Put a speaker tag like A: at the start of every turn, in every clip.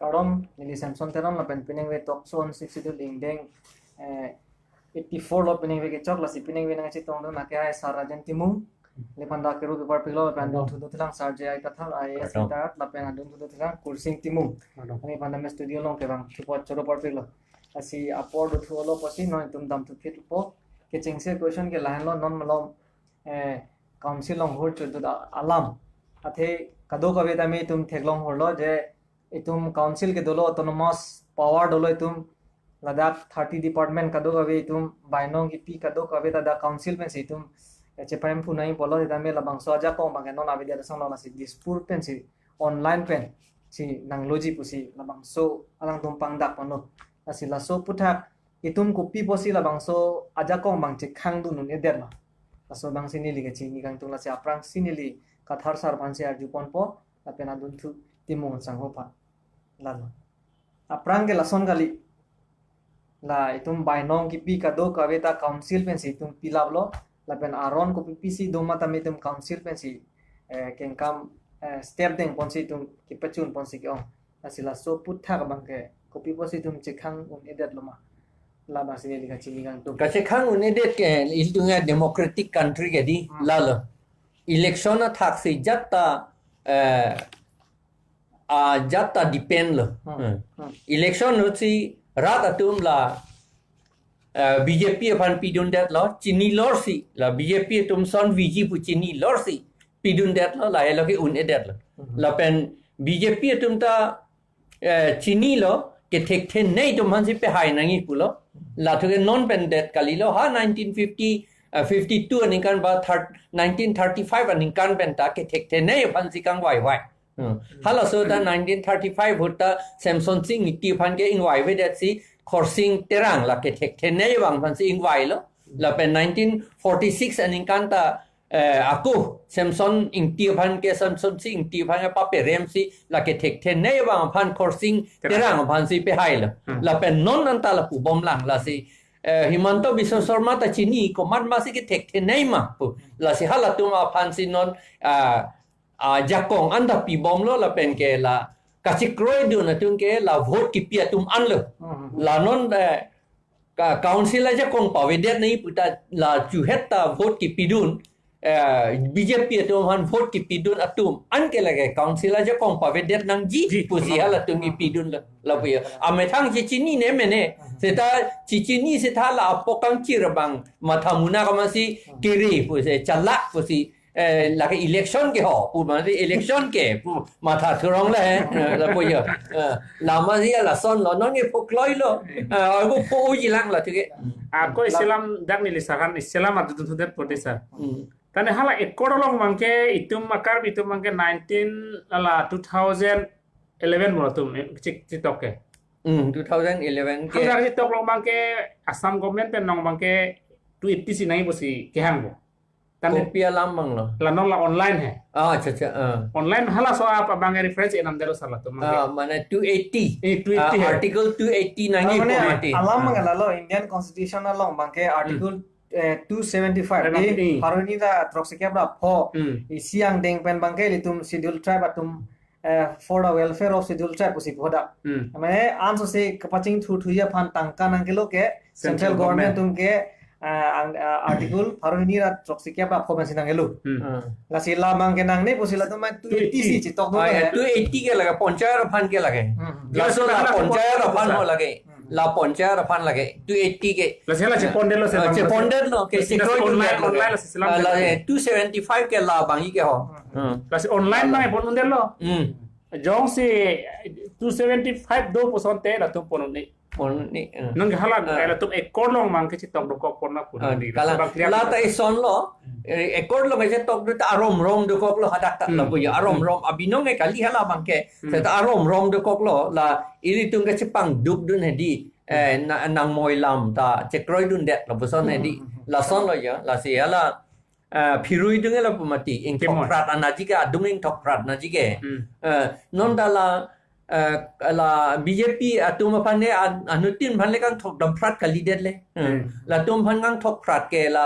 A: karom nili semson teron lapen pining we tok son 62 lingdeng 84 lo pining we ke chok la si pining we na chi tong na ke ai sarajan timung lepan da keru paper pilo lapen dong thu thilang sarje i.kathar is tat lapen dong thu thilang kursing timung ani pandam studio long ke bang thupot choro par pilo asi apor do thu lo posi no tum dam thu fit po ke chingse question ke lahan lo non malom council long hor chu da alam athe kado ka veda me tum theklong horlo je itum council ke dolo autonomous power dolo itum ladakh 30 department kado ka ve itum bainong ki pi kado ka ve da council pen si itum chepam pu nai polo da me labang so aja ko bang non avidia song la si dispur pen si online pen si nangloji pusi labang so alang tum pangdak pano asi laso puthak itum kopi posi labang so aja ko bang chekhang du nun eder ma laso bang sinili ke chini kang tung la si aprang sinili kathar sar panse arjupon po lapena dun thu timung sangho pa lalo aprang ke lason kali la itum bainong ki pi kado kaveta council pen si itum pilablo lapen aron ko pipisi doma tamitum council pen si kenkam step deng ponsi itum ki pachun ponsi ke ong asila so putha ka bangke kopi posi itum chekhang un edet loma la basini lika chini kang tu
B: ka chekhang un edet ke iltunga democratic country ke di lalo election na thaksi jatta jatta depend lo election no si rat atum la BJP phan pidun dat lo chini lor si la BJP tum son VG pu chini lor si pidun dat lo la elo ki un edet lo la pen BJP tum ta chini lo ke thek the nei tum han si pe hai nangi pulo la thoke non pen dat kali lo ha 1950 52 ani kan ba 1935 ani kan pen ta ke thek the nei phan si kang wai wai hala so da 1935 hutta semson sing ti phan ke in wai we that si khorsing terang la ke thek the nei wang phan si in wai lo la pen 1946 ani kan ta aku semson in ti phan ke semson sing ti phan pa pe rem si la ke thek the nei wang phan khorsing terang phan si pe hai lo la pen non an ta la pu bom lang la si Himanto Biswa Sharma ta chini ko mat masi ke thek the nei ma pu la si hala tuma phan si non jakong anda pi bom lo la pen ke la kachikroi du na tung ke la vote ki pia tum an lo la non ka council la jakong pawedet nei puta la chu hetta vote ki pidun BJP tum han vote ki pidun atum an ke la ke council la jakong pawedet nang ji pusi hala tum ki pidun la pu ame thang chi chini ne mene seta chichini seta la apokang chirabang mathamuna kamasi kiri pusi chalak pusi là cái election ke ho pu ma election ke pu ma tha thurong la la pu yo la ma sia la son lo non nge pu kloi lo ko pu ji lang la thike
C: ko islam dak ni lisakan islam adu tu det potisa tane hala ekodolong mangke itum makar itum mangke 19 la 2011 mo tum tiktok ke
B: 2011 ke
C: hala tiktok long mangke asam government pen nong mangke 280 si nai bosi ke hang bo
B: Kopia lambang lo.
C: La non la online hai.
B: Acha acha.
C: Online hala so apa bang reference enam dero salah tu.
B: Mana 280.
C: 280
B: article 280 nangi
A: komati. Alam mangala lo Indian Constitution la long bangke article 275 ni haruni da troxikya bra pho siang deng pen bangke litum schedule tribe atum for the welfare of schedule tribe usi phoda. Mane answer se kapaching thu ya phan tangka nangelo ke central government tum ke article haruni ra troxikya bra pho ben sinang elu la sila mang ke nang ne pusila to ma 280 si chitok do
B: 280 ke laga ponchayar phan ke lage laso la ponchayar phan ho lage la ponchayar phan lage 280 ke
C: la sela chepondel lo
B: se chepondel no ke sikro
C: online la sila
B: la 275 ke la bangi ke ho
C: la se online ma ponundel lo jong se 275 2% te la tu ponun ni
B: ni
C: nang hala la tu ekor long mang ke chitok do ko ponna pun
B: di la ta ison lo ekor lo ke chitok do ta arom rom do ko lo hadak ta la bu ya arom rom abinong ke kali hala mang ke se ta arom rom do ko lo la iri tung ke chipang duk dun hedi nang moi lam ta chekroi dun det la bu son hedi la son lo ya la se hala phirui dung la pumati ing thokrat anaji ka dung ing thokrat naji ke non da la BJP atum phan ne anutin phan le kang thok dam prat kali det le la tum phan kang thok prat ke la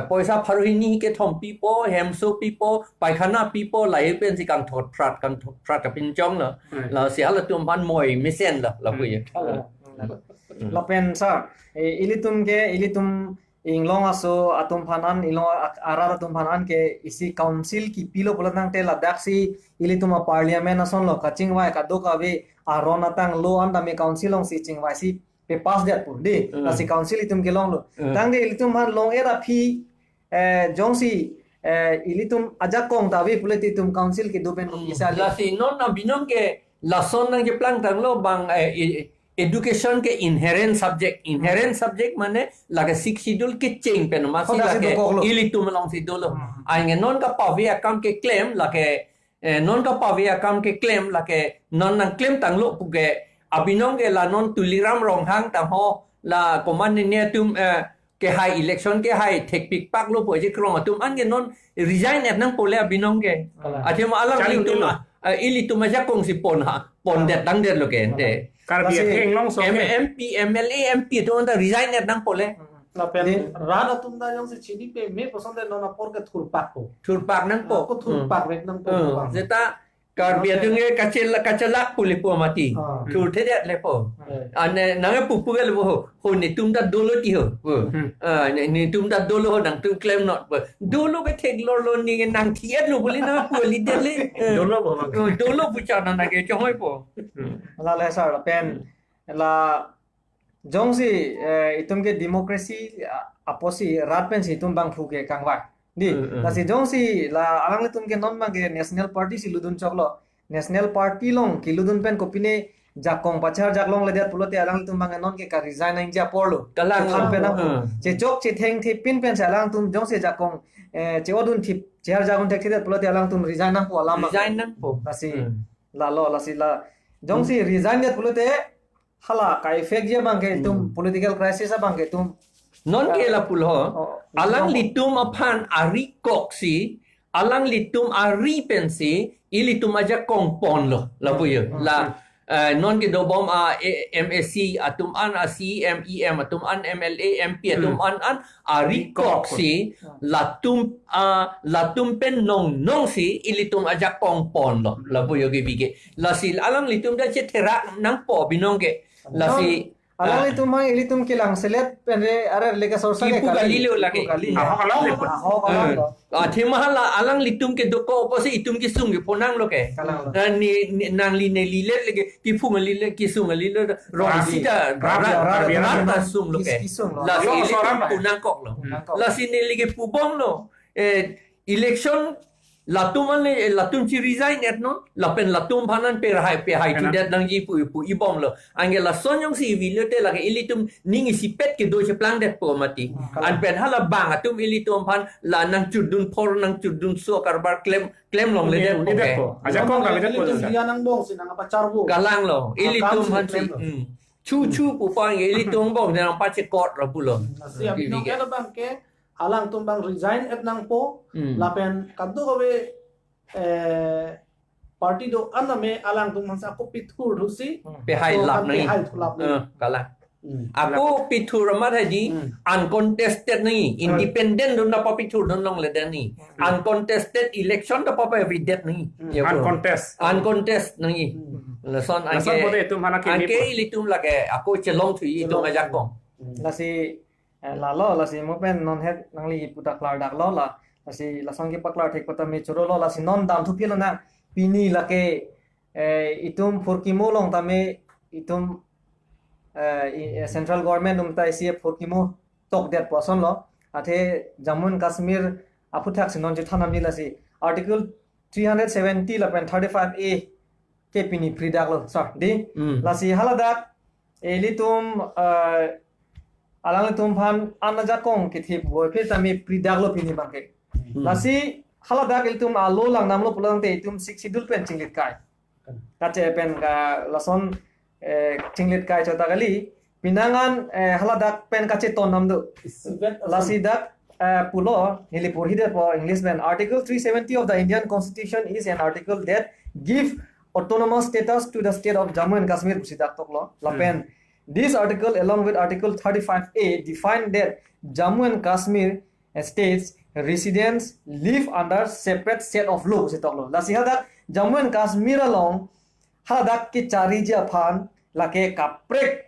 B: poisa pharuhini ke thom people hemso people paikhana people lai pen si kang thot prat ka pin chong la si hala tum ban moi misen la pu ye
A: lapen sa ilitum inglong aso atum phanan ilong arar atum phanan ke isi council ki pilo pulatang te ladak si ilitum parliament ason lo kaching wai ka do ka we aron atang lo anda me council ong si ching wai si pe pass that pu de la si council itum ke long lo tang de ilitum han long era phi jong si ilitum ajak kong ta we pulati tum council ki do pen ko isa
B: la si non na binom ke la son nang ke plang tang lo bang education ke inherent subject mane lage six schedule ke change pen ma si lage ilitum long si do lo ainge non ka pavi akam ke claim lage non ka pavi akam ke claim lage non nang claim tang lo pu ke abinong ke la non tuliram rong hang ta ho la command ne tum ke high election ke high tek pik pak lo po je krong tum an ke non resign et nang pole abinong ke athema alang ilitum ilitum ja kong si pon det dang det lo ke de
C: karbi inglong so
B: MP MLA MP to on resign et nang pole
D: lapen ran atum da yang si chini pe me pasand hai nona por ke
B: thurpak nang po
D: ko thurpak rek nang po
B: zeta karbi atunge kachala puli po mati thur the det le po ane nang pupu ke lo ho ni tum da dolo ti ho ni tum da dolo ho nang tum claim not dolo ke thek lo ni nang thiet lo boli na puli det le dolo pucha na ke choi po
A: la le sa pen la jong si itum ke democracy aposi rat pen si tum bang phu ke kangwa di la si jong si la alang le tum ke non bang ke national party si ludun choklo national party long ki ludun pen ko pine jakong pachar jaklong le det pulote alang tum bang non ke ka resign in ja porlo
B: kalang
A: khan pe na che chok che theng thi pin pen sa alang tum jong se jakong che odun thi chehar jagun thek det pulote alang tum resign na ko alama
B: resign nang po
A: la si la si la jong si resign det pulote hala ka effect je bang ke tum political crisis bang ke tum
B: non ke la pul ho alang litum aphan ari kok si alang litum ari pensi ilitum aja kongpon lo la pu ye la non ke do bom MSc atum an CMEM atum an MLA MP atum an ari kok si latum pen nong si ilitum aja kongpon lo la pu ye ke bige la si alang litum da che thera nang po binong ke la si
A: alang ilitum kilang selet penre are lega sorsa ke
B: kali lo lagi themahala alang litum ke doko opose itum ki sung ke ponang lo ke ni nang li neli le lege ki fung li le ki sung li le ro sita rata sung lo ke la si ponang kok lo la si ne lege pubong lo election latum chi resign et non lapen latum phanan pe hai tu det dang ji pu ibom lo angela sonyong si vilete la ke ilitum ning si pet ke do che plang det po mati an pen hala bang atum ilitum phan la nang chudun por nang chudun so karbar claim long le det
C: po aja kong ka le det po
D: dia nang bong si nang pacar bu
B: galang lo ilitum phan si chu pu pang ilitum bong nang pa che kot ro pu lo
D: siap nong ada bang ke alang tumbang resign et nang po lapen kaddo gawe party do aname alang tumbang sa ko pithur rusi
B: pe hai lap nai kala aku pithur ma thaji uncontested nai independent dun na pa pithur dun long le den ni uncontested election da pa every det nai uncontest nai la son anke ilitum la ke aku chelong thui itum ajak kong
A: la si la si mo pen non het nangli putak lar dak lo la si la song ki paklar thek pata me choro lo la si non dam thu pi lo na pini la ke itum forkimo long ta me itum central government ta isi forkimo tok det poson lo athe Jammu and Kashmir aputhak si non je thanam ni la si article 370 la pen 35A ke pini free dak lo sir di la si haladak elitum alang tum phan anaja kong ke thip boy phe tami pridaglo pini bangke lasi halada iltum alo lang namlo pulang te itum six schedule pen chinglit kai kache pen ka lason chinglit kai chota gali pinangan halada pen kache ton namdu lasi dak pulo hilipur hide po English pen article 370 of the Indian Constitution is an article that give autonomous status to the state of Jammu and Kashmir pusidak toklo lapen This article, along with Article 35A, define that Jammu and Kashmir states residents live under separate set of laws itoklo lasi hadak Jammu and Kashmir along hadak ki chari je phan lake kaprek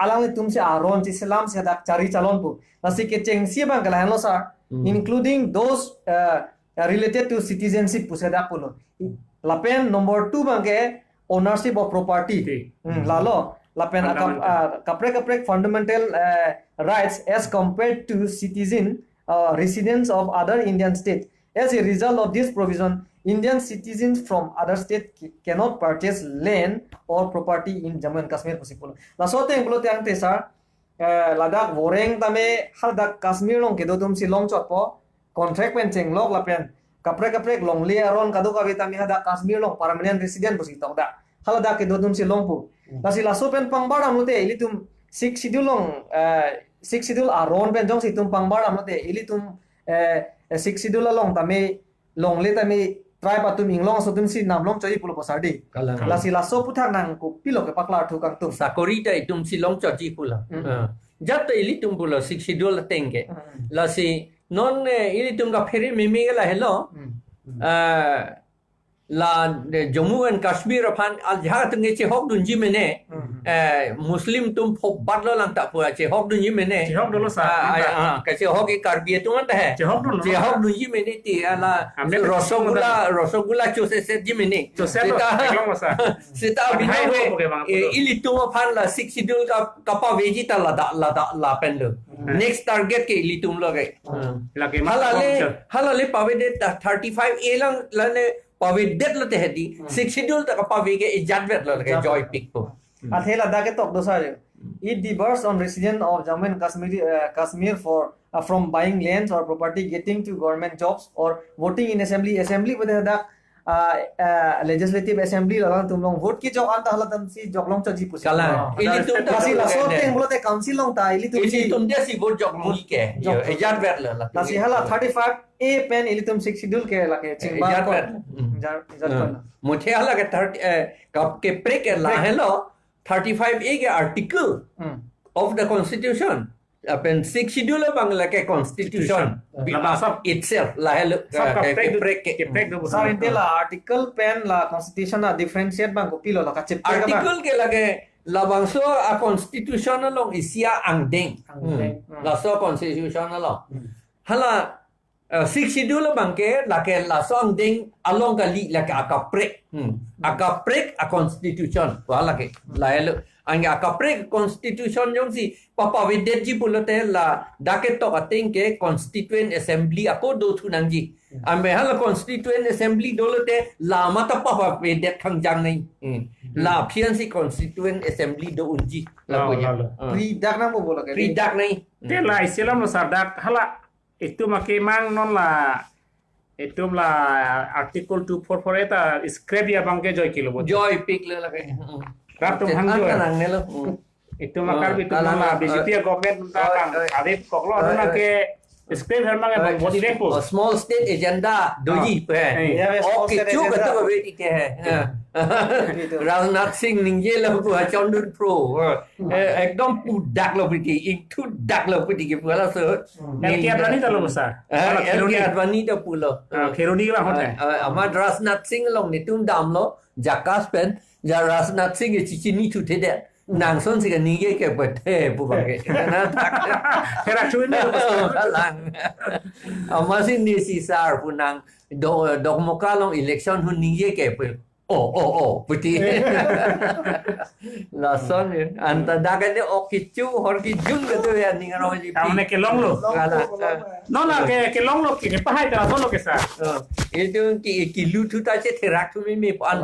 A: alang tum se aron ti selam se hadak chari chalon pu lasi ke cheng si bang kala lo sir including those related to citizenship pu se hadak pulo lapen number 2 bang ke ownership of property lalo lapen kaprek fundamental rights as compared to citizen residents of other Indian states. As a result of this provision, Indian citizens from other states cannot purchase land or property in Jammu and Kashmir. Laso te pulote ang tesa Ladakh woreng tame hadak Kashmir long kedo tum si long chot po contract pen cheng lok lapen kaprek long le aron kadu ka vitami hadak Kashmir long permanent resident positok da haladak kedo tum si long pu lasi laso pen pangbaram lote ilitum 6 schedule long 6 schedule aron pen jong situm pangbaram lote ilitum 6 schedule long tame long le tame tribe atum inglong so tum si namlong choi pulo posardi lasi laso puthak nang ku pilo ke paklar thu kang tum
B: sakori ta itum si long choi pula jat ilitum pula 6 schedule tenge lasi non ilitum ka Phere meme la hello la Jammu and Kashmir phan al jha tung che hok dun ji mene muslim tum phok bat lo lang ta pu che hok dun ji mene
C: che hok dun lo sa
B: ka che hok ki karbi tu anta hai
C: che hok
B: dun ji mene ti ala rosogula chose se ji mene
C: chose eklong sa
B: sita bino ili tu phan la 6 schedule ka pa veji ta la pen lo next target ke ili tum lo ge halale pave de 35 a lang lane pave det lo te hedi 6 schedule ta pave ke ejat vet lo ke joy pick po
A: athela da ke tok dosa it differs on resident of Jammu and Kashmir for from buying lands or property, getting to government jobs or voting in assembly with the legislative assembly la tum long vote ki jog anta hala tam si jog long chaji pusi
B: kala ili tum ta
A: si la so teng bolte council long ta ili
B: tum dia si vote jog long ke ejat vet la
A: si hala 35 a pen ili tum 6 schedule ke la ke chingba ko jar
B: muthe hala ke 30 kap ke pre ke la hello 35 a ke article of the constitution apen 6 schedule bangla ke constitution itself la hello ke break
A: sa intela article pen la constitution na differentiate bang ko pilo la ka chapter
B: article ke lage la bangso a constitution long isia angdeng la so constitution long hala 6 schedule bangke la ke la so angdeng along ka li la ka break a constitution wala ke la hello angga kaprek constitution jong si papa vedet ji pulote la daket to ateng ke constituent assembly ako do thunang ji ambe hal constituent assembly dolote la mata papa vedet khang jang nei la phian si constituent assembly do unji la ko ya
A: pri dak na mo bola ke
B: pri dak nei
C: te la iselam no sardak hala itu make mang non la etum la article 244 eta script ya bangke joy kilo
B: joy pick la ke
C: Ratum hangjo itu makar itu nama BJP government tentang adep koklo na ke script hermang e body repo
B: small state agenda doji pe okay chu ka to be ti ke Rajnath Singh ningje la ko chondun pro ekdom pudak lo piti itu dak lo piti ke pula so
C: elki advani ta lo besar
B: elki advani ta pulo
C: kheroni la hote
B: amar Rajnath Singh long ni tum dam lo jakas pen ja Rajnath Singh e chini tu te de nang son si ka nige ke pate pu ba ke na tak
C: kera chuin
B: lang amasi ni si sar pu nang do mokalong election hu nige ke pu puti la son anta daga de okichu hor ki jun ga to ya ninga ro ji
C: tamne ke long lo no na ke long lo ke pahai ta son lo ke sa
B: itu ki lu tu ta che therak tu me pan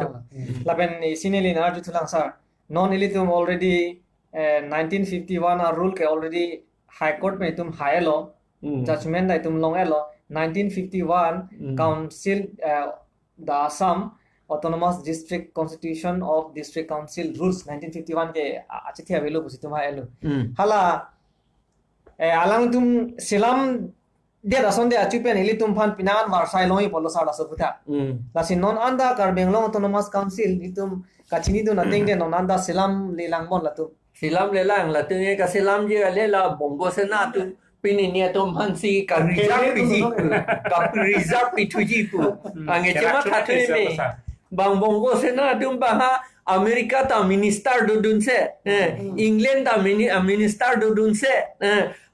A: laben sineli na ju thulang sa non ilitum already 1951 a rule ke already high court mein tum high law judgment dai tum long law 1951 council the Assam autonomous district constitution of district council rules 1951 ke ache thia velo busi tum high law hala alang tum silam dia rason de achupen ilitum phan pinan warsai loi polo sa so putha la sin non anda karbi autonomous council ilitum kachini tu nating de nonanda silam lelang mon la tu
B: silam lelang la tu ka silam je le la bongo sena tu pininia tu mansi ka reserve piji ka reserve pituji pu ange cuma khatui me bang bongo sena dum baha Amerika ta minister dudun se England ta minister dudun se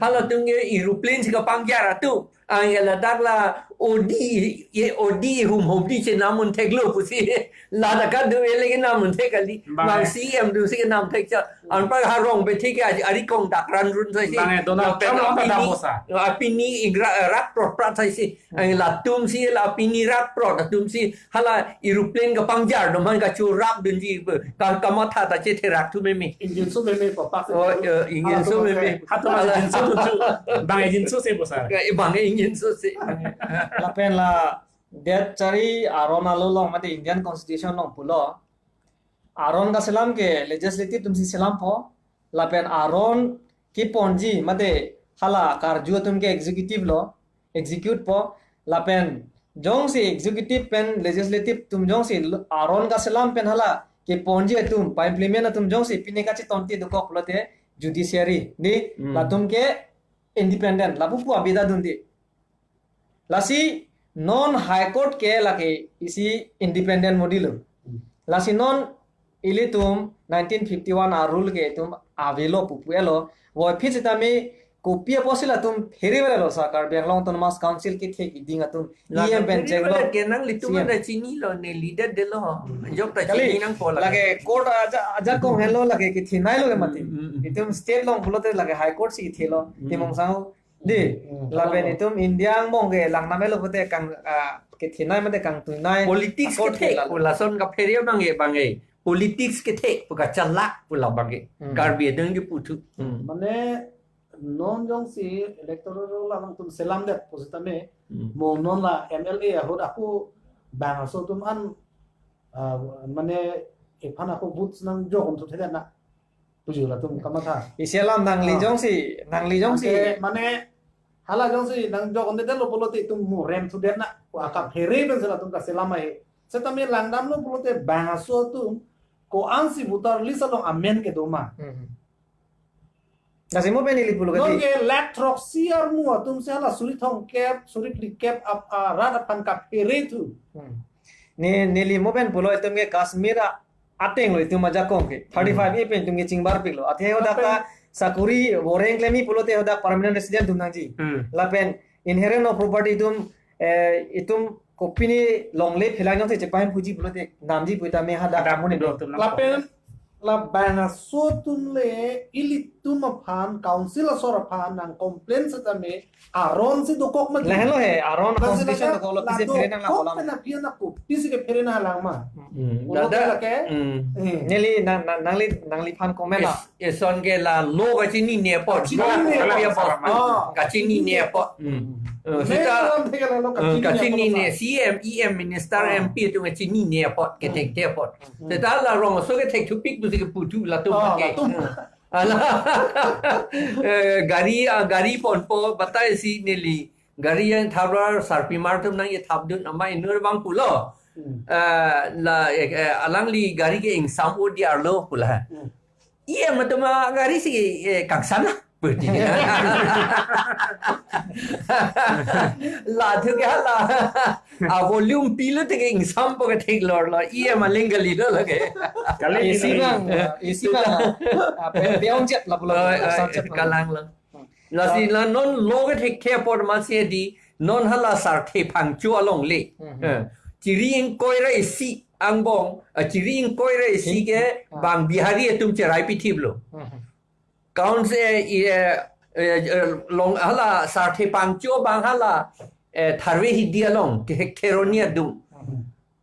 B: hala tunge aeroplane ka pangyara tu angela dakla odi hum di che namun theklo pusi la da ka du elege namun thekali bang cm du si nam thek cha an pa ha rong be thik ya ari kong dak ran run sai si
C: bang Donald Trump la bosa
B: apini rat pro prat sai si angela tum si la apini rat pro tum si hala aeroplane ka pangjar no man ka chu rap dun ji ka ma tha ta che therak tu me me
D: engine so me pa pa
B: ingin so me me
C: hatama engine so tu bang engine so se bosa
B: bang ingin so se
A: lapen la det cari aron alu long mate Indian constitution long pulo aron ka selam ke legislative tumsi selam po lapen aron ki ponji mate hala karju tum ke executive lo execute po lapen jong si executive pen legislative tum jong si aron ka selam pen hala ke ponji tum pa implement tum jong si pine ka chi tonti dukok pulote judiciary ni la tum ke independent lapu pu abida dundi lasi non high court ke lake isi independent model lasi non ilitum 1951 a rule ke tum avelo pupuelo wo pusitame kopia posila tum pherivelo sakar benglong autonomous council ki the ki dinga tum em ben jenglo
B: ke nang litum da chini lo ne leader de lo jok ta chini nang pola
A: lage court aja ko hello lage ki thinai lo mati itum state long pulote lage high court si thelo timong sang di laben itum indiang mong ge lang namelo pote kang ke thinai mate kang tunai
B: politics ke the pula son ka pheria bange politics ke the puka chalak pula bange karbi deng gi putu
D: mane non jong si electoral la lang tum selam de pusitame mo non la MLA ahut aku bang so tum an mane ephan aku boots nang jong tu theda na tuju la tum kamatha
A: iselam nang li jong si
D: mane hala jong si nang jong de lo pulote tum mo rem tu de na ko aka phere ben sela tum ka selam ai setame langdam lo pulote bang so tum ko ansi butar li salong amen ke doma
A: Kasi mo penili pulo
D: non
A: kati.
D: ke electroc siar mu tum sela suri thong cap suri kli cap up rat pan ka phere tu
A: Neli mo pen pulo itum ke Kashmir ateng lo itum aja kong ke 35 pen tum ke chingbar piklo athe hoda ka sakuri boreng klemi pulo te hoda permanent resident tum nang ji lapen inherent of property itum kopini longle philang jong te chepain puji pulo te namji puita me hada kamune do
D: lapen la banga so tum le ilitum phan council sor phan nang complaint sa me aron si dokok ma
A: lehelo he aron constitution ko lo pise phere nang la kolam
D: na pia na ko pise ke phere na lang ma
B: dada
D: ke
A: neli nangli phan komela
B: son ke la lo ka chini ne pot ka chini ne pot sita ka chini ne CM EM minister MP tu ka chini ne pot ke tek te pot sita la rong so ke tek tu pik bu ke putu la tu ke ala gari pon po batai si neli gari yang thabrar sarpi martum nang ye thabdun amai nur bang pulo la alang li gari ke insam o di arlo pula iya matuma gari si kaksana berarti la thu ke la a volume pilo te insam po ke thik lor la iya malengali lo lage
A: isi bang beong jet la pulo
B: kalang la la si la non lo ke thik ke por ma se di non hala sar the phang chu along le chiring koira isi angbong chiring koira isi ke bang bihari tum cherai pithiblo kaun se long hala sar the phang chu bang hala tharwe hi dia long teronia dum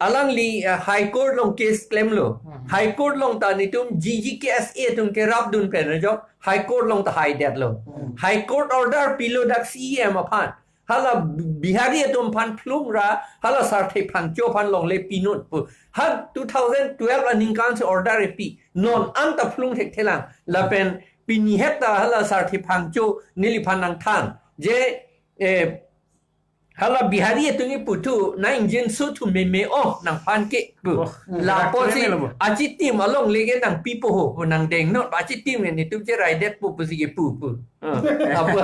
B: alang li high court long case claim lo high court long ta ni tum GGKSA tum ke rap dun pen jo high court long ta high that lo high court order pilo dak CM aphan hala bihari tum phan phlum ra hala sar the phang cho phan long le pinut pu ha 2012 aning kan se order pi non an ta phlung thek thelang la pen pini heta hala sar the phang cho nili phan nang than je hala bihari tungi putu na injin su tu me off nang phan ke Lapo si acitim along lagi nang pipo ho nang deng no acitim ni tu je raidet pu pusi pu. Apa?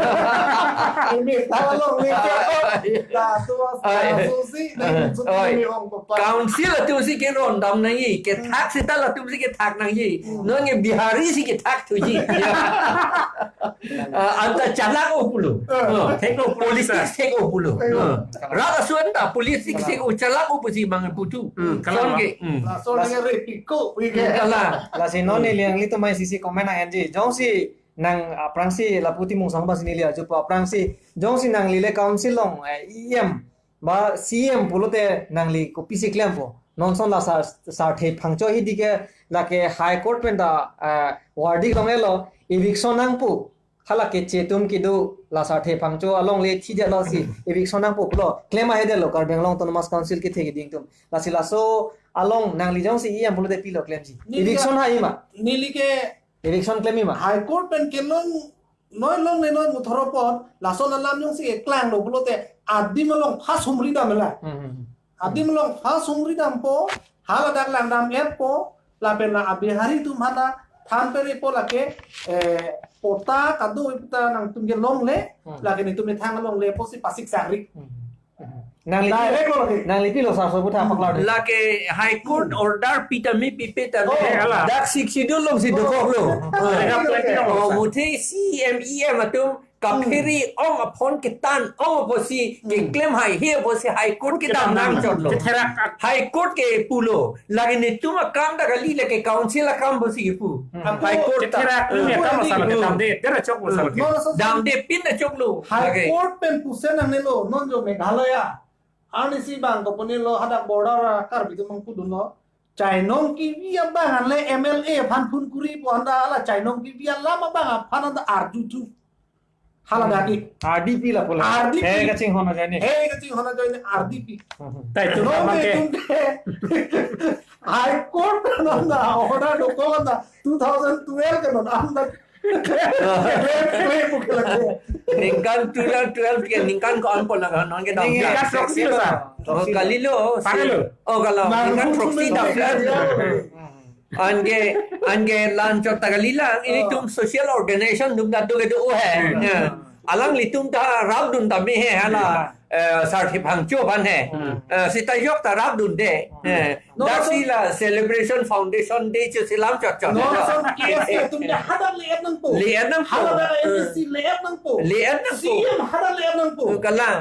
D: Ini kalau ini dah tua susi dan susi orang papa.
B: Council tu si ke rondam nai ke thak si ta la tu si ke thak nai no nge bihari si ke thak tu ji. Anta chalak opulu.
C: Teko
B: Politik tek opulu. Rada suanda politik tek chalak opusi mang putu.
C: Kalau
B: ke
D: Laso dengan repiko,
B: kala
A: la si non ni liang li tu mai sisi komen na enji jong si nang aprang si la puti mung sang ba sini lia ju aprang si jong si nang li le council long em ba cm pulote nang li ko pisi claim po non son la sa the phangcho hi dike la ke high court pen da wardi kongelo eviction nang pu hala ke chetum ki do la sa the phangcho along le thi ja lo si eviction nang pu lo claim a he lo kar benglong autonomous council ki thegi ding tum la si la so along nang li jong si em pulote pilo claim si eviction ha ima
D: nili ke
A: eviction claim ima
D: high court pen kelong noi long ne noi muthropon laso nalam yung si eklang lo bulote adi melong phas humri dam la adi melong phas humri dam po hala dak lang dam et po la pen na abi hari tum hada than peri po la ke pota kadu ipta nang tum ge long le la ke ni tum thang long le po si pasik sari
A: nang li pilo sa so buta paklar
B: la ke high court order pitami pipeta
C: ala.
B: dak siksidul long sidu ko lo muthi cmem atum kapiri ong apon kitan ong posi ke claim high court ke dam nang chot lo high court ke pulo lagi ni tu kam da gali le ke council kam posi pu high court
C: Kira ini kan masalah kita deh. Dia cok masalah kita.
B: dam de pin da chok lo
D: high court pen pusen nang nelo non jo meghalaya ani si bang ko ponilo hada border karbi tu mangku duno chainong ki via bang le mla phan phun kuri po anda ala chainong ki via lama bang phan anda arju tu hala daki
A: rdp la pola
D: RDP.
A: he ka ching hona jani
D: hey kati hona join rdp
C: Tai itu
D: no
C: sama
D: me
C: ke.
D: high court anda order do ko anda 2012 kan anda
B: ningkan 12 ke ningkan ko an pon la non ke dam
C: Ningkan proxy lo, Sar.
B: kalilo
C: Pakalo.
B: kalau ningkan proxy dam ange lancho tagalila ini tum social organization dum da to ke do hai alang litum ta rab dun ta me hai hala sarthi phangcho ban hai sita yok ta rab dun de dasila celebration foundation day che silam chot chot
D: no son kes tum ya hada le nang po
B: lian nang
D: hala da NC le nang po CM hada le nang po
B: kalang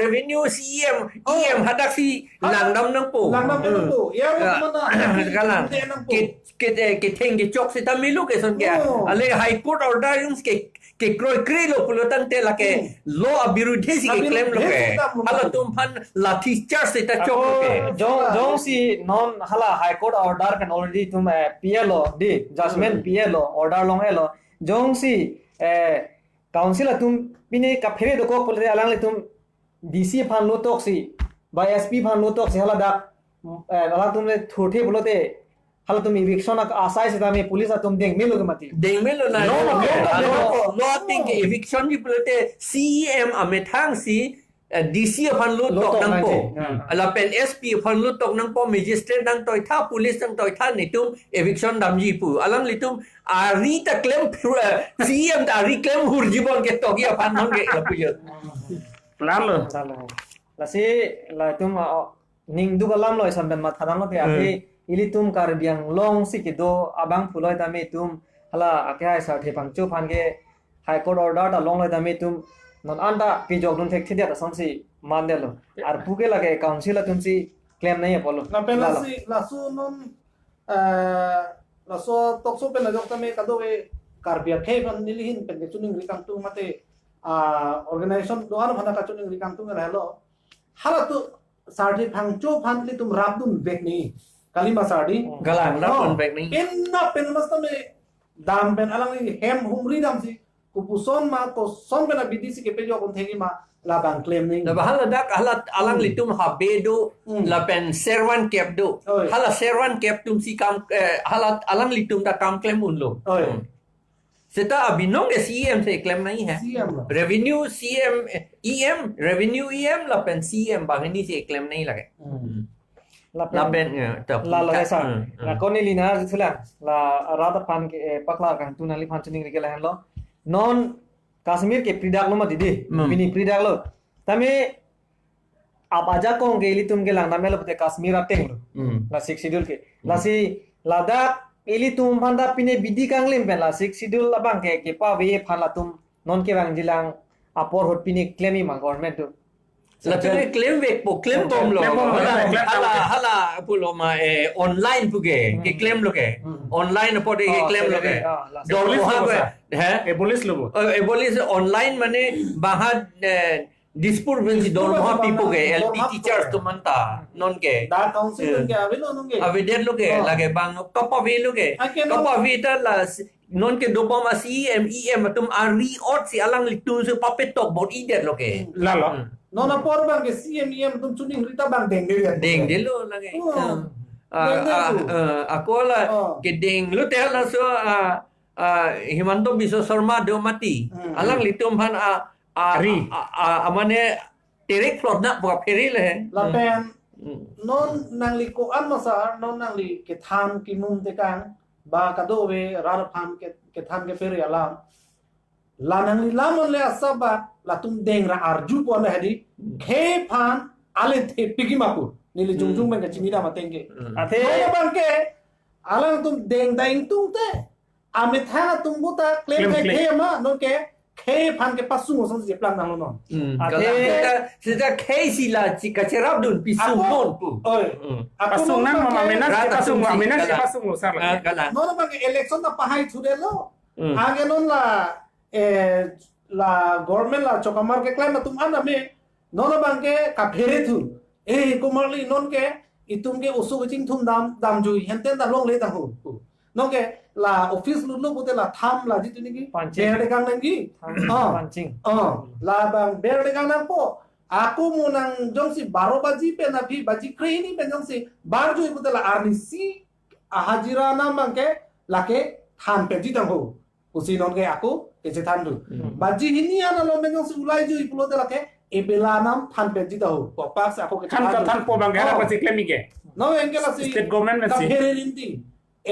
B: revenue CM em hadak si langdam nang po
D: langnam nang po ya mana
B: kalang ke theng ke chok sita milu ke son ke ale high court order yung ke kroi lo pulotan te la ke law abirudhe si ke claim lo ke hala tum phan lathi charge sita chok lo ke
A: jong si non hala high court order kan already tum PLO di judgment PLO order long elo jong si council tum pine ka phere do ko pole alang le tum DC phan lo tok si by SP phan lo tok si hala dak ala tum le thothe bolote hala tum eviction ak asai se tame police atum deng melo ke mati
B: deng melo na no think eviction ni pulote CM amethang si DC phan lu tok nang po lapen SP phan lu tok nang po magistrate nang toy tha police nang toy tha ni tum eviction dam ji pu alang litum ari ta claim CM ta ari claim hur jibon ke tok ya phan nang ke la pu yo
C: Lalu.
A: la si la tum ning du galam lo isan ben ma thadang lo pe ati ili tum kar biang long si ke do abang phuloi ta me tum hala akya sa the pangcho phan ge high court order ta long lo ta me tum non anda pi jog dun thek thidia ta samsi man de lo ar puge lage council tum si claim nahi apolo
D: na pela si laso non laso tokso pela jok ta me kado e karbia khe ban nilihin pen chuning rikang tu mate organization do an phana ka chuning rikang tu ngalo hala tu sardi phangcho phanli tum rabdun bekni kalima sardi
B: galang na pon bek ni
D: pen masta me dam pen alang ni hem humri dam si kupuson ma ko son pen BDC ke pejo kon thegi ma la bang claim ni
B: na bahala dak halat alang litum habedo la pen serwan cap do hala serwan cap tum si kam halat alang litum da kam claim un lo seta abinong ke CM se claim nahi hai revenue CM EM revenue EM la pen CM bahani se claim nahi lage lapen
A: la la esa la koni lina thula la rada phan ke pakla kan tu nali phan chuning rike la lo non Kashmir ke pridak lo ma didi bini pridak lo tame ab aja kong ke ili tum ke lang namelo pute Kashmir ateng lo la 6 schedule ke la si Ladakh ili tum phanda pine bidi kang lim pen la 6 schedule abang ke pa we phan la tum non ke bang jilang apor hot pine claim ma government tu
B: la tu claim vek po claim tom lo hala pulo ma online puge ke claim lo ke online po de claim lo ke
C: police lo
B: police online mane bahad dispur bensi don moha pipo ke LP teachers to manta non ke
D: da council ke avelo non ke
B: avidet lo ke lage bang kapa ve lo ke kapa ve ta la non ke dopama CEM tum ari ot si alang litu se papet tok bot idet lo ke
C: la lo
D: non apor bang ke CMEM tum chuning rita bang deng
B: de lo lage aku la ke deng lu te la so Himanto Biswa Sharma do mati alang litum phan amane terek plot na buat Phere le
D: lapen non nang li ko an masa non nang li ke than ki mum tekang ba kado we rar phan ke than ke Phere alam la nang li lamon le asaba la tum deng ra arju po na hadi khe phan ale the pigi mapu nili jungjung men ke chimina matenge athe bang ke alang tum deng daing tung te ame thana tum buta claim ke ma non ke khe phan ke pasung osong je plan nang non
B: athe sida khe sila chika cherap dun pisung non pu
D: oi
C: pasung nang mama menas ke pasung lo sar
B: kala
D: non bang ke election na pahai thude lo age non la government la chokamar ke claim tum ana me non bang ke ka Phere thu kumarli non ke itum ke usu ching thum dam ju henten da long le ta hu non ke la office lu pute la tham la ji tuni ki ber de kang nang ki
A: pancing
D: la bang ber de kang nang po aku mo nang jong si 12 baji pe na phi baji krei ni pe jong si bar ju pute la arni si ahajira na bang ke la ke tham pe ji ta hu usi non ke aku ke je than du baji hini ana lo men jong si ulai ju pulote la ke ebela nam than pe ji ta hu pak sa aku ke
C: than po bang gara pa si claim ke
D: no engke la si
C: state government में si
D: Phere rinti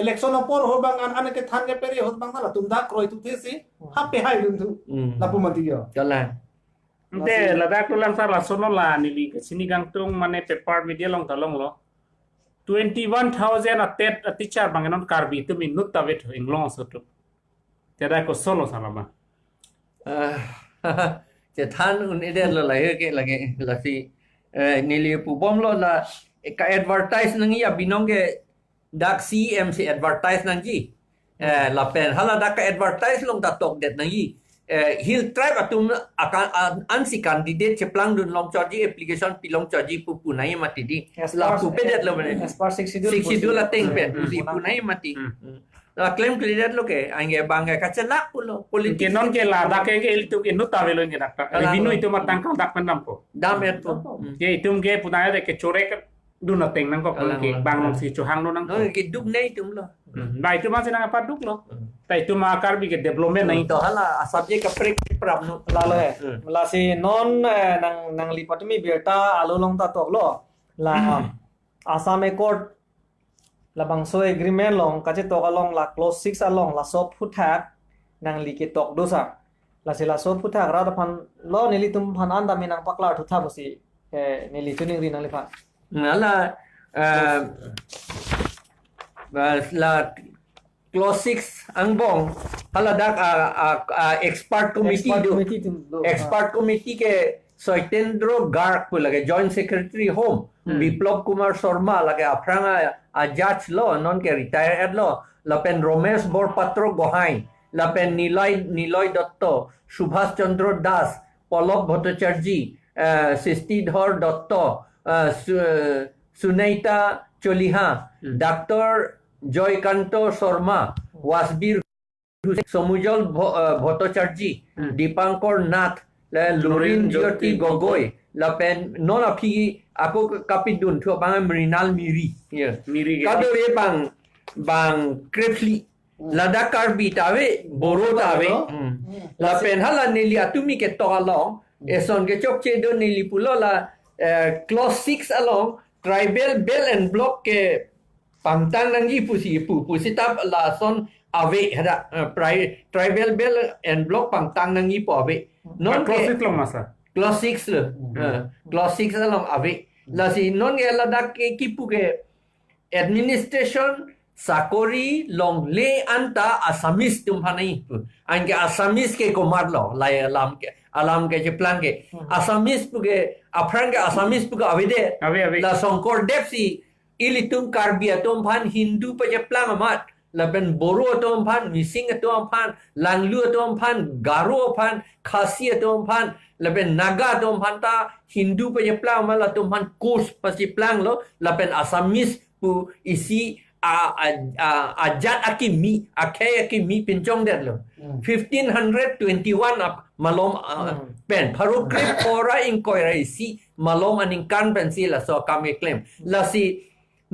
D: election apor ho bang an ke than ke Phere ho bang la tum da kroi tu the si ha pe hai dun tu la pu mati yo
B: kala
C: nte Ladakh lo lan sar la sono la nili ke sini gangtung mane paper media long talong lo 21,000 atet teacher bang non karbi tu minut tavet inglong so tu teda ko solo salama
B: je than un ide lo la ke lage la si nili pu bom lo la ka advertise nang ya binong ke dak CM si advertise nang ji lapen hala dak advertise long ta tok det nang yi hil tribe atum akan ansi candidate cheplang dun long charge application pilong charge pu punai mati di la pu pedet lo mane
A: as per 6
B: schedule la teng pe si punai mati la claim clear lo ke ange bangga kachelak pulo politik
C: ke non ke la dak ke il tu ke no tavelo nge dak vinu itu matang ka dak pendam po
B: dam et po
C: ke itum ke punai de ke chore ke du na teng nang ko ke bang long si chuhang no nang
B: no ke duk nei tum lo
C: bai tu ma se nang apa duk lo tai tu ma karbi ke development nai
B: to hala subject ka prek pram no
A: la lo la si non nang lipatmi berta alolong ta tok lo la Assam Accord la bangso agreement long kache tok along la clause 6 along la so puthak nang li ke tok dosa la si la so puthak ra da phan lo neli tum phan an da minang pakla thu tha bosi neli tuning ri nang lifa
B: la la clause 6 angbong hala dak expert committee expert committee ke Soitendro Garg pu lage joint secretary home Biplop Kumar Sharma lage apranga judge lo non ke retired lo lapen Romesh Borpatro Gohain lapen Niloy Dotto Subhash Chandra Das Polok Bhattacharjee Sistidhar Dotto Suneita Choliha Dr. Joykanto Sharma Wasbir Somujal Bhattacharjee Dipankar Nath Lorin Jyoti Gogoi lapen non api aku kapidun thu bang Mrinal Miri
C: miri
B: kado e bang krepli lada karbi tawe boro tawe lapen hala neli atumi ke to along eson ke chok che do neli pulo la clause 6 along tribal bell and block ke pangtang nangi pusitap la son ave hada tribal bell and block pangtang nangi po ave non
C: closet long masa
B: class 6 le class 6 long ave la si non ge la dak ke kipu ke administration sakori long le anta asamis tum phanai ange asamis ke komar lo la alam ke plan ke asamis pu ke afran ke asamis pu ke avide la songkor depsi ilitum karbi atom phan hindu pa je plan amat la ben boru atom phan mising atom phan langlu atom phan garo phan khasi atom phan la ben naga atom phan ta hindu pa je plan ma la atom phan course pa si plan lo la ben asamis pu isi ajat akimi akai akimi pinjong det lo 1521 malom pen paru krip ora inkoira isi malom aning kan pensi la so kami claim la si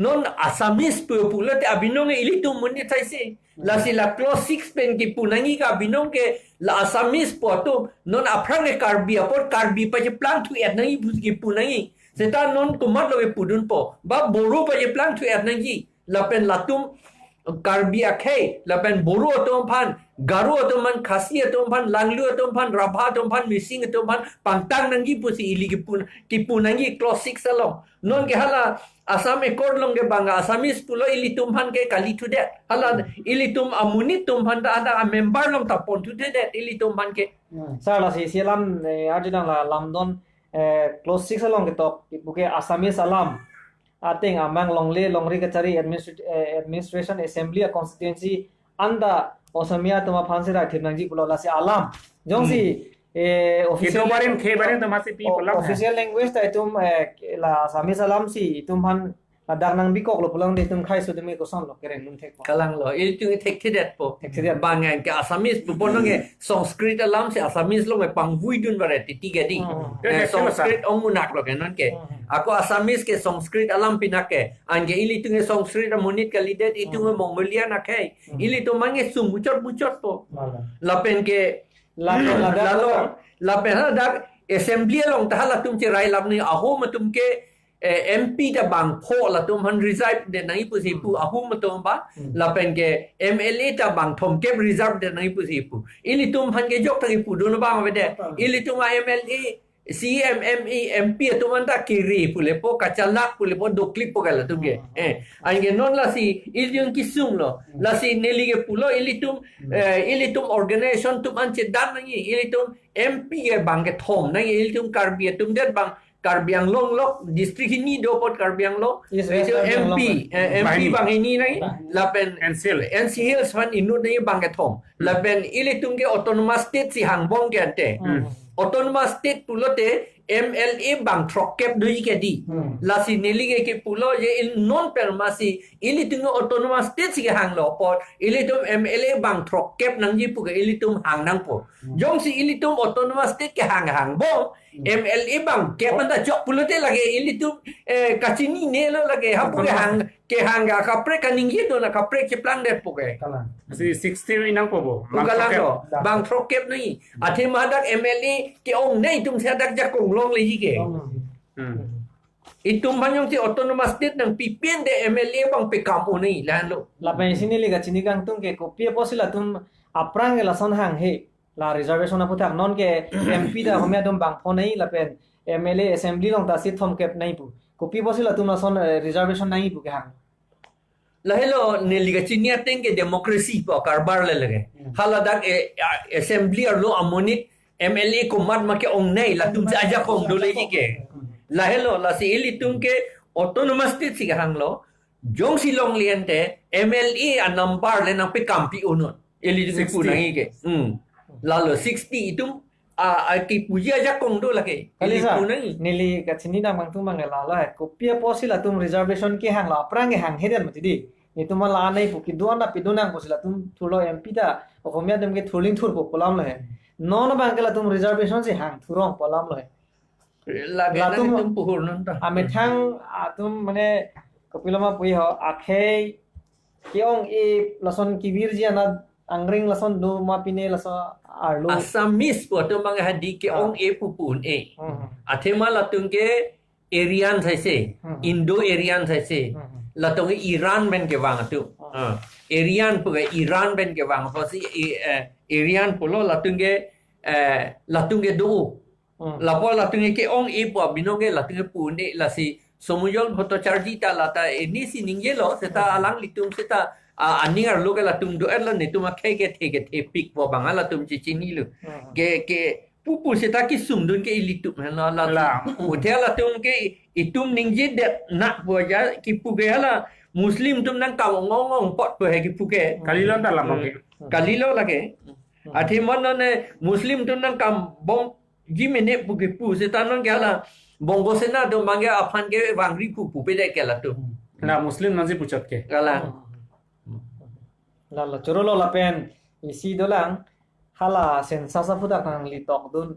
B: non asamis pu pulote abinong ilitum muni taisi la si la close 6 pen ki punangi ka binong ke la asamis poto non aprang ke karbi apor karbi pa je plan tu et nangi ki punangi seta non kumat lo pudun po ba boru pa je plan tu et nangi lapen latum karbi akai lapen boru atom phan garu atom phan khasi atom phan langlu atom phan rabha atom phan missing atom phan pangtang nangi pusi ili ki punangi close 6 along non ke hala asam ekor long ke banga asamis pulo ili tum phan ke kali tu det hala ili tum amuni tum phan da ada member long ta pon tu det ili tum phan ke
A: sala si silam ajidang la lamdon close 6 along ke tok ibuke asamis alam ateng abang longri kachari administration assembly a constituency anda osmia tuma phanse ra thimnangji pulo la se alam jongsi official official language ta itum la asamis alam si itum phan dak nang bikok lo pulang de tum khai su demi ko son lo keren nun thek
B: kalang lo il tu thek thidet po bangan ke asamis bu bonong e sanskrit alam se asamis lo me pangvui dun bare ti ga di sanskrit ongunak lo ke non ke ako asamis ke sanskrit alam pinake ange ili tu sanskrit monit kalidet itu mongolia nakai ili tu mange sum bucot po lapen ke lapen dak assembly long tahala tum che rai lam ni aho matum ke MP da bang pho la tum han reserve de nai pusi pu ahum tum ba la pen ke MLA ta bang thom ke reserve de nai pusi pu ili tum han ke jok thang pu don bang we de ili tum MLA CMME MP tum an ta kiri pu le po kacalak pu le po do clip po gala tum ke ange non la si il yung kisum lo la si neli ke pulo ili tum organization tum an che dan nai ili tum MP ke bang ke thom nai ili tum karbi tum det bang karbi anglong lo district ini do pot karbi anglong itu MP bang ini nai lapen NC Hills fan inu nai bang ke thom lapen ili tum ke autonomous state si hangbong ke ante autonomous state pulote MLA bang trokep doi ke di la si neli ke pulo je non permasi ili tum autonomous state si hang lo pot ili tum MLA bang trokep nang ji pu ke ili tum hang nang po jong si ili tum autonomous state ke hang bo MLA bang ke manda jok pulote lage ili tum kachini ne lo lage ha pu ke hang ga kapre kaning ye do na kapre ke plan de pu ke
C: si 60 inang po bo
B: bang trokep nai athe madak MLA ke ong nei tum sa dak jakong long le ke itum banyong si autonomous state nang pipien de MLA bang pe kamu nei lan lo
A: la pen sini liga chini kang tung ke kopia posila tum aprang la son hang he la reservation aputhak non ke MP da homya dum bang phone nei la pen MLA assembly long ta sit thom kep nei pu kopia posila tum la son reservation nei pu ke hang
B: la hello neli ga chini ateng ke democracy po karbar le lage haladak assembly lo amonit MLA ko mat ma ke ong nei la tum aja kong do le ke la hello la si ili tum ke autonomous state si hang lo jong si long liente MLA a number le nang pe kampi unon ili tum pu nangi ke la lo 60 itum ki puji aja kong do lage ili pu nangi
A: neli ka chini na mang tum mang la la kopia posila tum reservation ke hang la aprang ke hang heden mati di itu malah anai pu ki duana pidunang posila tum thulo MP da homya dem ke thuling thur po polam le non bang ke la tum reservation si hang thurong polam le
B: latum puhur non ta
A: amethang atum mane kopilama pui ho akhei kiong e lason kibir ji ana angring lason do ma pine laso arlo
B: asamis po to mang hadi ke ong e pupun e athema latung ke Aryan saise, Indo-Aryan saise. Latong Iran ben ke wang tu. Aryan puga Iran ben ke wang. Pasi Aryan pulo latung ke do. Lapo latung ke ong ipo binonge latung pu ne lasi somuyol photo chargi ta lata ini si ninggelo seta alang litum seta aningar loga latung do erla ne tuma ke pik po bangala tum chini lu. Ke pupu seta ki sumdun ke ilitum na la hotel tum ke itum ningje de nak boja ki pugela muslim tum nang ka ngong pot pe ki puge
C: kalilon ta lamang ke
B: kalilo lage athi mon ne muslim tum nang kam bong jimene puge pu seta nang gala bongo sena do mangge aphan ke wangri pu pe de ke la tu
C: na muslim nanzi puchat ke
B: gala
A: la chorolo lapen isi dolang hala census aputhak nang litok dun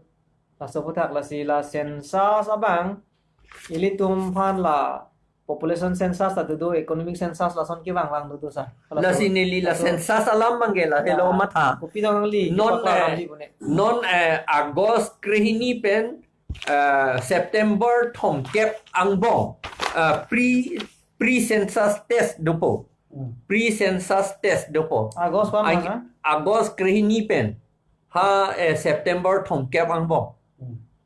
A: Laso puthak la si la census abang ilitum phan la population census ta do economic census la son ki wang du sa
B: la si neli la census alam mangela hello matha
A: kopi dong li
B: non August krehini pen September thom kep angbong pre census test dopo pre census test dopo August krehini pen ha September thom kep angbong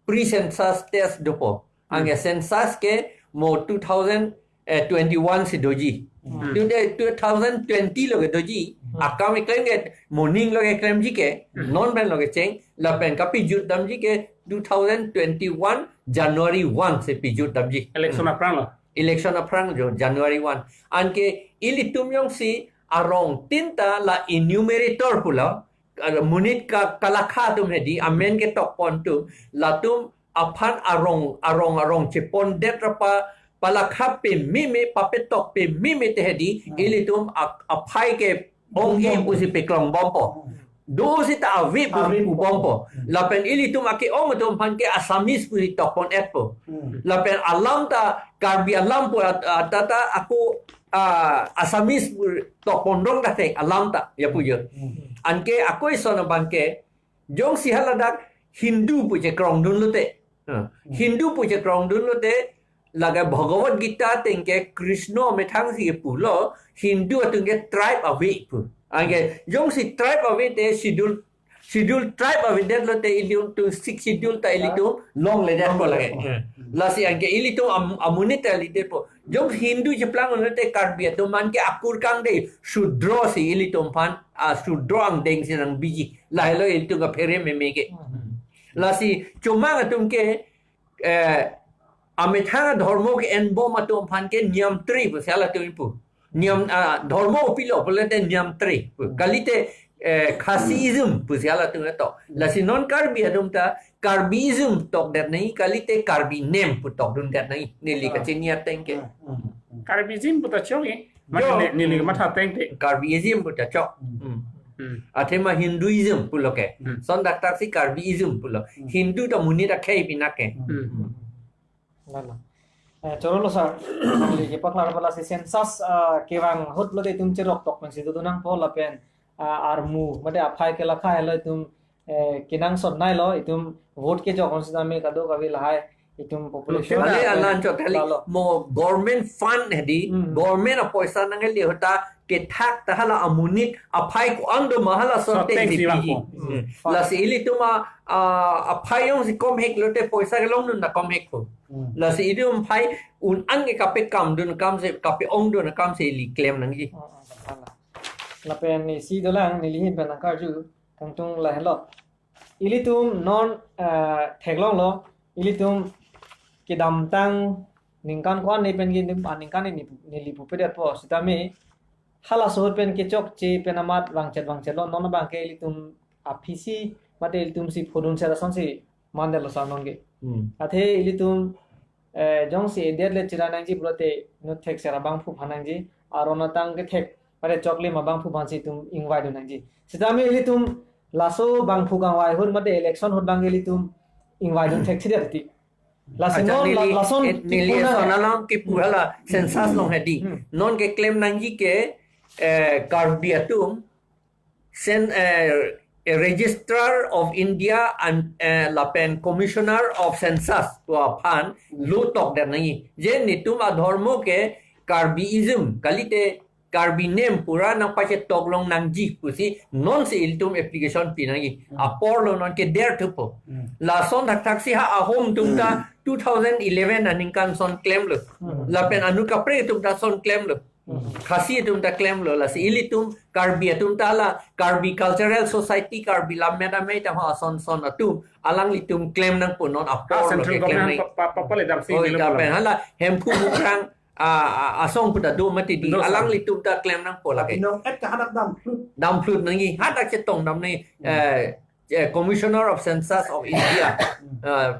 B: pre census test dopo ang census ke mo 2021 si doji 2020 loge doji akam eklai morning loge krem ji ke non ben loge cheng la pen ka pi jut dam ji ke 2021 January 1 se pi jut dam ji
C: election
B: aprang jo January 1 an ke ilitum yong si arong tinta la enumerator pula munit ka kalakha tum hedi amen ke tok pon tu latum aphan arong chepon det rapa palakha pe mime papetok pe mime te hedi ilitum aphai ke ong e pusi pe klong bompo do si ta avi pu bompo lapen ilitum ake ong tum phan ke asamis pusi tok pon etpo lapen alam ta karbi alam pu tata aku asamis tok pondong da tek alam ta ya pu je anke aku isona banke jong si haladak Hindu pu je krong dun lute Hindu pu je krong dun lute laga Bhagavad Gita tengke Krishna methang si pulo Hindu atungke tribe avi pu ange jong si tribe avi te schedule tribe avi det lote ilium tu 6 schedule ta ilitum long le det ko lage la si ange ilitum amunita lite po jong Hindu je plang lote karbi to man ke akur kang de shudro si ilitum phan shudro ang deng sinang biji la helo ilitum ka phere me ke la si chuma atum ke amethanga dharmo ke enbo matum phan ke niam tri pu sala tu pu niam dharmo pilo polete niam tri kalite khasism pu sala tu to la si non karbi adum ta karbism tok dat nahi kalite karbi nem pu tok dun dat nahi neli ka chinia tengke
C: karbizim puta choge mane neli matha tengte
B: karbism pu ta chok athema hinduism pulo ke son daktar si karbism pulo hindu to munira khei pinake
A: chorolo sa li ke paklar bala se census kewang hot lo de tum cherok tok man se du nang po lapen armu mate aphai ke lakha helo tum kinang son nai lo itum vote ke jokon sida me kado kavi lahai itum population
B: ale alan chok thali mo government fund hedi government a paisa nang li hota ke thak tahala amunit aphai ko ando mahala sote di la si ili tuma aphai yong si kom hek lote paisa ke long nun na kom hek ko la si idum phai un ang ke kape kam dun kam se kape ong dun kam se li claim nang ji
A: la pen ni si dolang ni lihin pen ka ju kang tung la hello ili tum non theklong lo ili tum ke dam tang ningkan kwan ni pen gin ningkan ni li pu pe det po sitame hala sohor pen ke chok che pen amat wangchet lo non bang ke ili tum afisi mate ili tum si phodun se rason si mandel lo sanon ge athe ili tum jong si der le chiranang ji pulote no thek sera bang phu phanang ji arona tang ke thek pare chokle ma bang phu phansi tum ingwai do nang ji sitame ili tum laso bang phu gang wai hur mate election hot bang ili tum ingwai do thek chide ti lason
B: neli sonalong ki pula census long hedi non ke claim nang ji ke karbi atum sen Registrar of India and lapen Commissioner of Census tua phan lu tok dan nai je nitum adhormo ke karbiism kalite karbi name pura nang pache tok long nang ji pusi non se iltum application pinangi apor lo non ke der tupo Laso thak si ha ahom tumta 2011 aningkan son claim lo lapen anu kapre tumta son claim lo khasi tumta claim lo la si ilitum karbi tumta la karbi cultural society karbi lameda me ta ha son atum alang litum claim nang punon apor lo
C: central
B: ke claim
C: government
B: nai
C: papa le dam si
B: oi da pen hala hempu mukrang asong puta do mati di alang litum ta claim nang pola ke
D: Inong et ka hanak
B: dam flut nangi hada che tong dam ni Commissioner of Census of India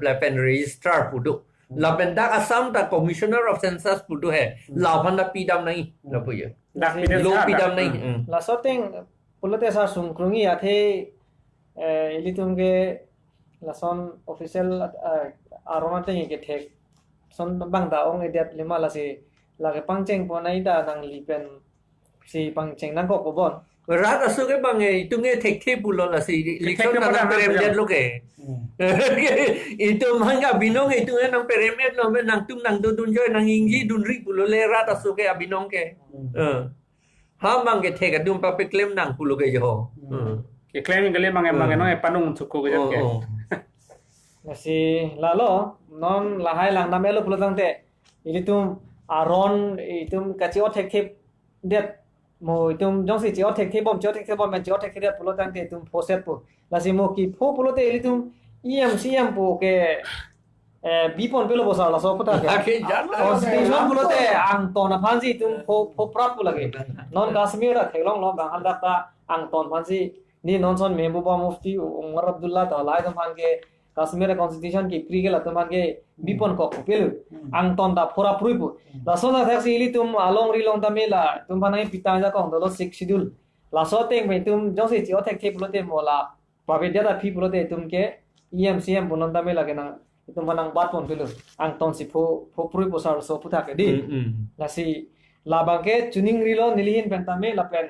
B: lapen registrar pudu lapen dak asam ta Commissioner of Census pudu hai lapan da pidam nahi la puya
C: dak pidam
B: lo pidam nahi
A: Laso teng pulote sa sungkrungi athe ilitum ke lason official aroma teng ke thek son bang da ong ediat lima la si la ke pangcheng ponai da nang lipen si pangcheng nang ko bon
B: rat asu ke bang itu nge thek the pulo la si election na perem jet lo ke itu manga binong itu nang perem et lo nang tum nang dun joy nang ingji dun ri pulo le rat asu ke abinong ke ha bang ke thek dum pa pe claim nang pulo ke jo
C: ke claim gale mang no panung suku ke ke
A: nasi lalo non lahai lang namelo pulotang te ilitum aron itum kachio thek thep det mo itum jongsi chio thek thep bom men chio thek thep pulotang te itum poset pu lasi mo ki pho pulote ilitum cm pu ke bipon pelo bosar laso puta ke constitution pulote ang ton phansi itum pho prat pu lage non Kashmir thelong lo bang halda ta ang ton phansi ni non son membuba mufti Umar Abdullah ta lai tam ke Kashmir constitution ki prigel ataman ke bipon ko pel ang ton da phora pruipu laso na thaksi ili tum along rilong tamela tum banai pitanja ko dolo 6 schedule laso teng me tum josi chio thek thep lote mola pabe jada phi pulote tum ke cm bonon tamela ke nang tum banang baton pelu ang ton si pho pruipu sar so putha ke di lasi labang ke tuning rilo nilihin pentame lapen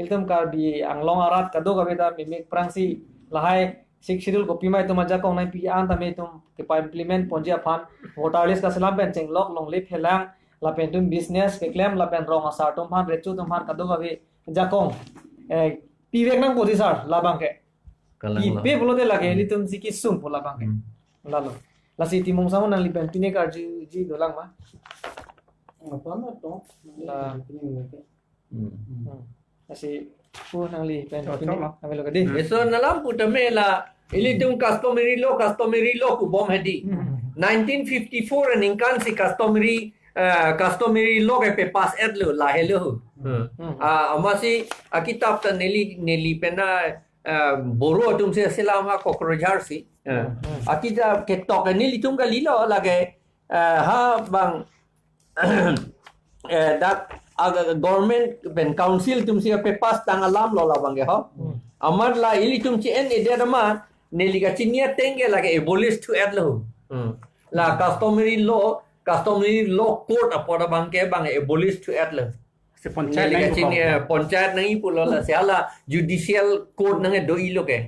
A: iltum karbi anglong arat kado kabeta mimik prangsi lahai 6 schedule ko pimai to maja ko nai pi an tame tum ke pa implement ponjia phan voter list ka salam pen cheng lok long lip helang la pen tum business ke claim la pen rong asar tum phan rechu tum phan kado gabe jakong pi vek nang podi sar labang ke pi pe bolote lage li tum siki sum pola bang ke lalo la si timong samo nang li pen pine kar ji dolang ma
D: apa na to
A: la asi pu nang li pen pine amelo ka di
B: so nalam putame la ilitum customary law ku bom hedi 1954 and inkan si customary law ke pe pass et lo la helo amasi akitab ta neli pena boro tum se selama cockroach si akita ke tok neli tum ka lilo lage ha bang that government ben council tum sia pe pas tang alam lo la bange ho amar la ili tum chi en ede dama neli ga chinia tenge la ke abolish to at lo la customary law court apoda bange bang abolish to at lo
C: se
B: neli ga chinia ponchayat nang ipulo la siala judicial court nang do ilo ke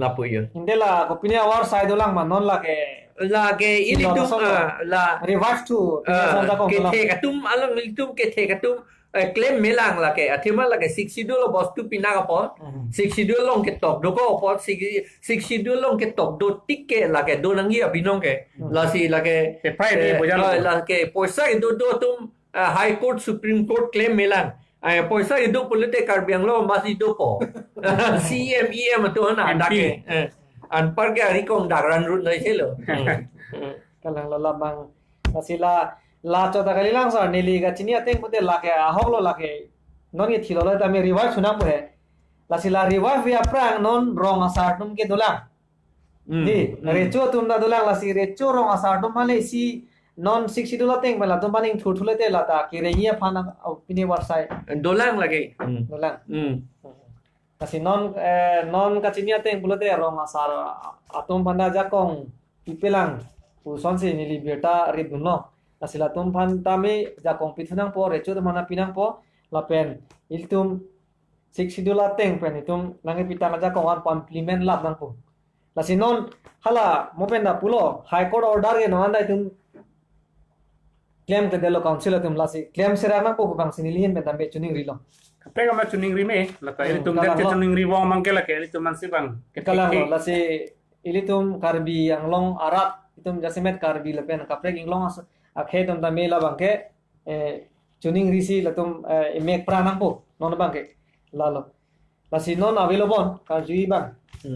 B: la puyo
A: indela ko pine awar sai dolang ma non la ke
B: ili tum la
A: reverse to
B: ke the katum alang tum ke the katum claim melang la ke athima la ke 60 dolo bostu pina ka po 60 dolo long ke tok do ko po 60 dolo long ke tok do tik ke la ke do nangi abinong ke la si la ke la ke poisa ke do tum high court supreme court claim melang poisa ke do pulote karbiang lo masi do po cmem to na dake an par ke ari kong dagran rut lai chelo
A: kalang la bang asila la cho ta kalilang sar neli ga chini ateng pute la ke ahok lo la ke non ye thilo la ta me revive suna po he la sila revive ya prang non rong asar tum ke dolang di recho tum da dolang la si recho rong asar tum male si non 60 dola teng mala tum paning thulthule te la ta ke re ye phana pine warsai
B: dolang lagi
A: dolang kasi non kachinia teng pulote rong asar atum panda jakong pipelang puson se nili beta ribuno asila tum phan tame jakong pithnang po recho mana pinang po lapen iltum 6 schedule ateng pen itum nangi pita ngaja ko wan complement lap nang po lasi non hala mopen da pulo high court order ge non da itum claim ke delo council atum lasi claim sera nang po bang sinilihin ben tambe chuning rilo
C: Pega ma chuning ri me la ka ili tum det chuning ri wong mangke la ke ili tum man sibang
A: kalang lasi ilitum karbi anglong arat itum jasimet karbi lapen kaprek inglong akhe tum tambe la bangke chuning risi latum mek pranang po non bangke lalo lasi non available karjui bang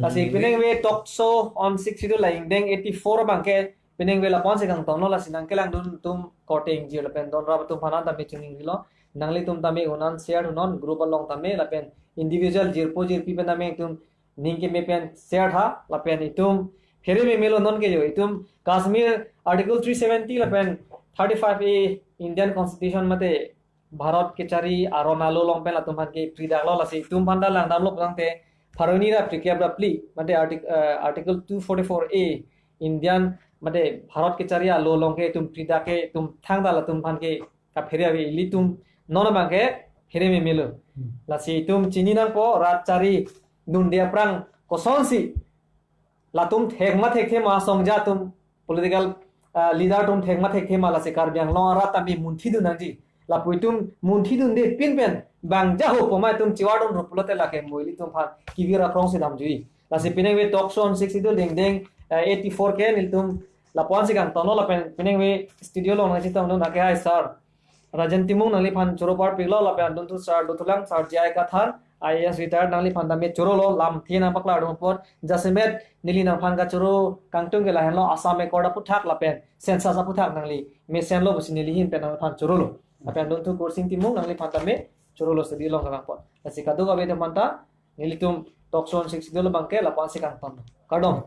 A: lasi pineng we talk show on 6 schedule la ingdeng 84 bangke pineng we la pon se kang tono lasi nang kelang dun tum coting ji lapen don rab tum phana tambe chuning rilo nangli tum tame unan share unan group along tame lapen individual jirpo jirpi pen tame tum ning ke me pen share tha lapen itum phere me melo non ke jo itum Kashmir article 370 lapen 35A Indian constitution mate Bharat के चारी आरो नालो लोंग पे ला तुम के प्री दागलो लसी तुम फंदा ला नालो पलंगते फरोनी रा प्रिके ब्रपली मते आर्टिकल 244A इंडियन मते भारत के चारी आलो लोंग के तुम प्री दाके तुम थांग दाला तुम फन के का फेरे अबे इली तुम नोन बांगे फेरे में मिलो लसी तुम चिनी नंग पो रात चारी दुंडिया प्रांग कोसोंसी ला तुम थेगमा थेखे मा सोंगजा तुम पॉलिटिकल लीडर तुम थेगमा थेखे मा लसी कारबियांग लोंग रात तमी मुंथी दुनंजी lapuitum munthi dun de pin pen bang ja ho poma tum chiwadon ro pulote la ke moili tum phan kivira krong se dam jui la se pineng we talk show on 62 ding ding 84 ke nil tum la pon se kan tono la pen pineng we studio lo ngai chitam no na ke hai sir rajan timung nali phan choro par piglo la pen dun tu sir dotulang sir i.kathar IAS retired nali phan dame choro lo lam thina pakla dum por jasemet nili na phan ga choro kangtung ke la hen lo asam e koda puthak la pen census aputhak nangli me sen lo busi nili hin pen phan choro lo apa yang dontu kursin timung nangli pantame chorolo sedi long kang pon asi kadu ka bete manta nilitum tokson 6 dolo bangke la pansi kang ton kadong